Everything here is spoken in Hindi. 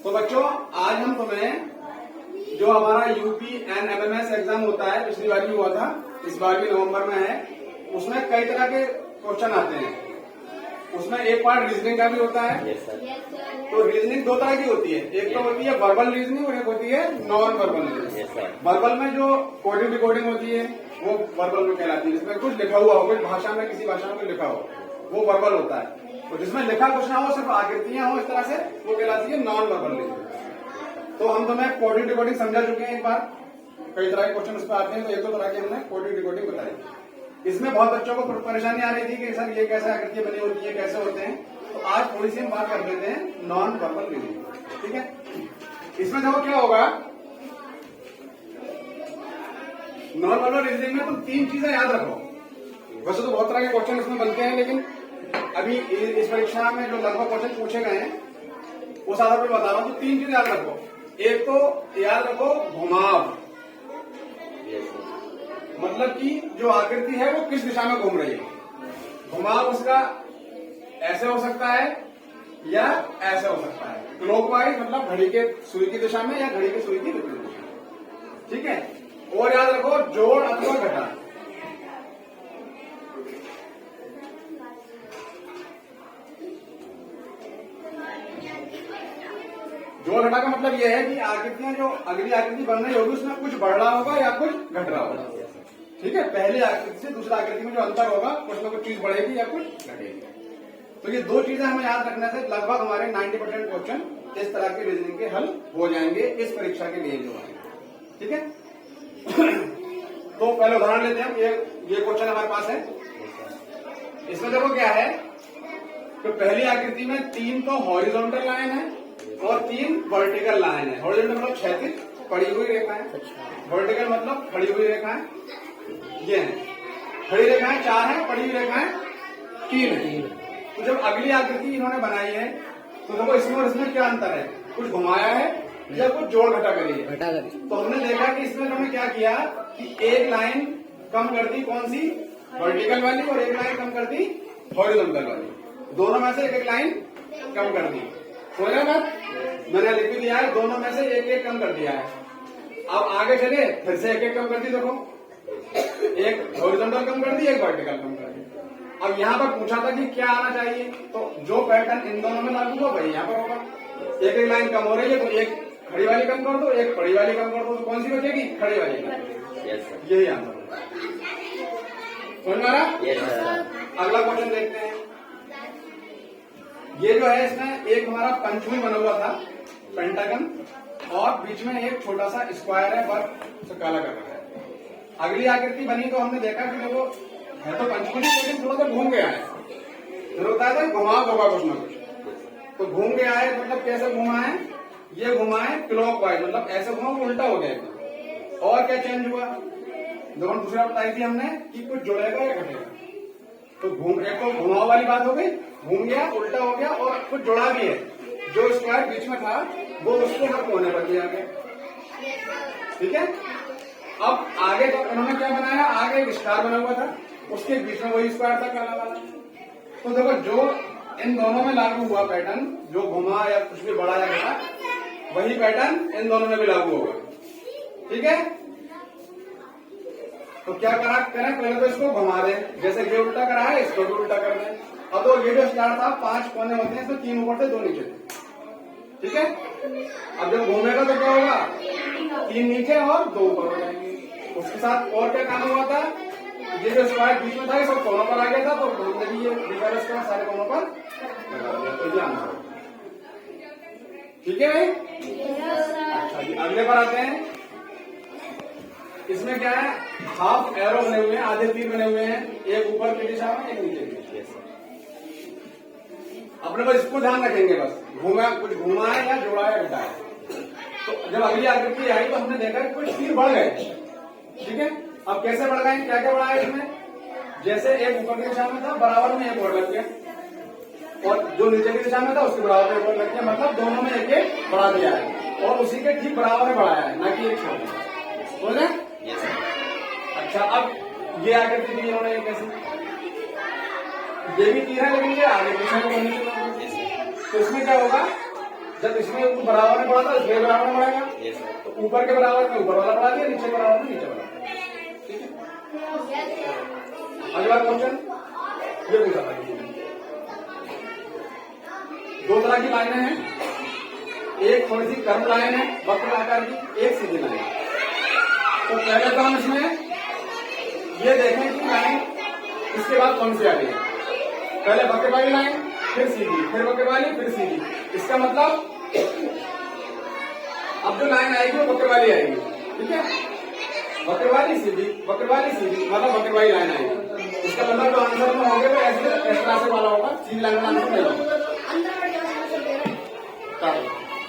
तो बच्चों आज हम तुम्हें जो हमारा यूपी एंड एमएमएस एग्जाम होता है, पिछली बार भी हुआ था, इस बार भी नवंबर में है, उसमें कई तरह के क्वेश्चन आते हैं। उसमें एक पार्ट रीजनिंग का भी होता है। तो रीजनिंग दो तरह की होती है, एक तो होती है वर्बल रीजनिंग और एक होती है नॉन वर्बल रीजनिंग। वर्बल में जो कोडिंग डिकोडिंग होती है वो वर्बल में कहलाती है, जिसमें कुछ लिखा हुआ हो, कुछ भाषा में किसी भाषा में कुछ लिखा हो, वो वर्बल होता है। तो जिसमें लिखा कुछ ना हो, सिर्फ आकृतियां हो इस तरह से, वो कहलाती है नॉन वर्बल रीजनिंग। तो हम तुम्हें कोडिंग डिकोडिंग समझा चुके हैं एक बार, कई तरह के क्वेश्चन उस पर आते हैं, तो एक दो तरह की हमने कोडिंग डिकोडिंग बताई। इसमें बहुत बच्चों को परेशानी आ रही थी कि सर ये कैसे आकृति बनी होती है, कैसे होते हैं। तो आज थोड़ी सी हम बात कर देते हैं नॉन वर्बल रीजनिंग, ठीक है। इसमें देखो क्या होगा, नॉन वर्बल रीजनिंग में तुम तीन चीजें याद रखो। वैसे तो बहुत तरह के क्वेश्चन इसमें बनते हैं, लेकिन अभी इस परीक्षा में जो लगभग क्वेश्चन पूछे गए हैं उस आधार पर बता रहा हूं। तो तीन चीजें याद रखो। एक तो याद रखो घुमाव, मतलब कि जो आकृति है वो किस दिशा में घूम रही है। घुमाव उसका ऐसे हो सकता है या ऐसे हो सकता है, क्लॉकवाइज मतलब घड़ी के सुई की दिशा में या घड़ी के सुई की विपरीत दिशा में, ठीक है। और याद रखो जोड़ अथवा घटा। जोड़ घटा का मतलब यह है कि आकृतियां जो अगली आकृति बन रही होगी उसमें कुछ बढ़ रहा होगा या कुछ घट रहा होगा, ठीक है। पहली आकृति से दूसरी आकृति में जो अंतर होगा कुछ ना कुछ चीज बढ़ेगी या कुछ घटेगी। तो ये दो चीजें हमें याद रखने से लगभग हमारे 90% क्वेश्चन इस तरह के रीजनिंग के हल हो जाएंगे इस परीक्षा के लिए जो है, ठीक है। तो पहले उदाहरण लेते हैं। ये क्वेश्चन हमारे पास है। इसमें देखो क्या है, तो पहली आकृति में 3 तो हॉरिजॉन्टल लाइन है और 3 वर्टिकल लाइन है। हॉरिजॉन्टल मतलब क्षैतिज पड़ी हुई रेखा है, वर्टिकल मतलब खड़ी हुई रेखा है। ये है खड़ी रेखाएं 4 है, पड़ी हुई रेखाएं 3 है। तो जब अगली आकृति इन्होंने बनाई है तो देखो इसमें और इसमें क्या अंतर है, कुछ घुमाया है या कुछ जोड़ घटा करी है। तो हमने देखा कि इसमें उन्होंने क्या किया कि एक लाइन कम कर दी, कौन सी, वर्टिकल वाली, और एक लाइन कम कर दी हॉरिजॉन्टल वाली। दोनों में से एक एक लाइन कम कर दी। समझ रहे ना, मैंने लिख भी दिया है, दोनों में से एक एक कम कर दिया है। अब आगे चले, फिर से एक एक कम कर दी। देखो एक हॉरिजॉन्टल कम कर दी, एक वर्टिकल कम कर दी। अब यहाँ पर पूछा था कि क्या आना चाहिए, तो जो पैटर्न इन दोनों में लागू होगा वही यहाँ पर होगा। एक एक लाइन कम हो रही है तो एक खड़ी वाली कम कर दो, एक पड़ी वाली कम कर दो, तो कौन सी बचेगी, खड़ी वाली। यही आंसर होगा। समझ में आ रहा। अगला क्वेश्चन देखते हैं। ये जो है इसमें एक हमारा पंचभुज बना हुआ था, पेंटागन, और बीच में एक छोटा सा स्क्वायर है, वर्क से काला कर रखा है। अगली आकृति बनी तो हमने देखा कि देखो है तो पंचभुज, लेकिन थोड़ा सा घूम गया है। फिर होता है घुमाव होगा कुछ ना कुछ, तो घूम गया है। मतलब कैसे घुमा है, ये घुमा है क्लॉकवाइज, मतलब ऐसे घुमा वो उल्टा हो गया। और क्या चेंज हुआ, देखो दूसरा बताई थी हमने कि कुछ जुड़ेगा या घटेगा। तो एक तो घुमाव वाली बात हो गई, घूम गया, उल्टा हो गया, और कुछ जुड़ा भी है। जो स्क्वायर बीच में था वो उसको हर कोने पर दिया गया, ठीक है। अब आगे तो इन्होंने क्या बनाया, आगे एक स्टार बना हुआ था, उसके बीच में वही स्क्वायर था काला वाला। तो देखो जो इन दोनों में लागू हुआ पैटर्न, जो घुमा या कुछ भी बढ़ा या घटा, वही पैटर्न इन दोनों में भी लागू होगा, ठीक है। तो क्या करें, पहले तो इसको घुमा दें, जैसे ये उल्टा करा है इसको भी उल्टा कर दें। अब तो ये जो स्टार था 5 कोने होते हैं, तो 3 ऊपर थे 2 नीचे थे, ठीक है। अब जब घूमेगा तो क्या होगा, 3 नीचे और 2 ऊपर हो जाएंगे। उसके साथ और क्या काम हुआ था, ये जो स्क्वायर बीच में था ये सब कोनों पर आ गया था, तो घूमने की ये सारे कोनों पर, ठीक है भाई। अच्छा जी, अगले पर आते हैं। इसमें क्या है, हाफ एरो बने हुए हैं, आधे तीर बने हुए हैं, एक ऊपर की दिशा में, एक नीचे की दिशा। अपने बस इसको ध्यान रखेंगे, बस घूमा, कुछ घुमा है या जोड़ा है, घटा है। तो जब अगली आकृति आई तो हमने देखा कि कुछ तीर बढ़ गए, ठीक है। अब कैसे बढ़ गए, क्या क्या बढ़ा है इसमें, जैसे एक ऊपर की दिशा में था, बराबर में एक और लग गया, और जो नीचे की दिशा में था उसके बराबर में एक और लग गया। मतलब दोनों में एक एक बढ़ा दिया है, और उसी के ठीक बराबर में बढ़ाया है, ना कि एक छोड़ दिया। बोल रहे? अच्छा, अब ये आकृति दी इन्होंने कैसे, ये भी तीर है लेकिन ये आगे पीछे को बनने तो इसमें क्या होगा, जब इसमें बराबर में बढ़ा था इसमें बराबर में बढ़ेगा, तो ऊपर के बराबर में ऊपर वाला बढ़ा दिया, नीचे के बराबर में नीचे वाला। ठीक है, अगला क्वेश्चन ये पूछा था। दो तरह की लाइनें हैं, एक थोड़ी सी कर्व लाइन है वक्र आकार की, एक सीधी लाइन। तो पहले तो हम इसमें ये देखें कि लाइन इसके बाद कौन सी आ रही है। पहले वक्र वाली लाइन, फिर सीधी, फिर वक्र वाली, फिर सीधी। इसका मतलब अब जो लाइन आएगी वो वक्र वाली आएगी। ठीक है, वक्र वाली सीधी, वक्र वाली सीधी, मतलब वक्र वाली लाइन आएगी। इसका मतलब जो आंसर में होंगे वो ऐसे इस तरह से वाला होगा, सीधी लाइन का आंसर नहीं होगा।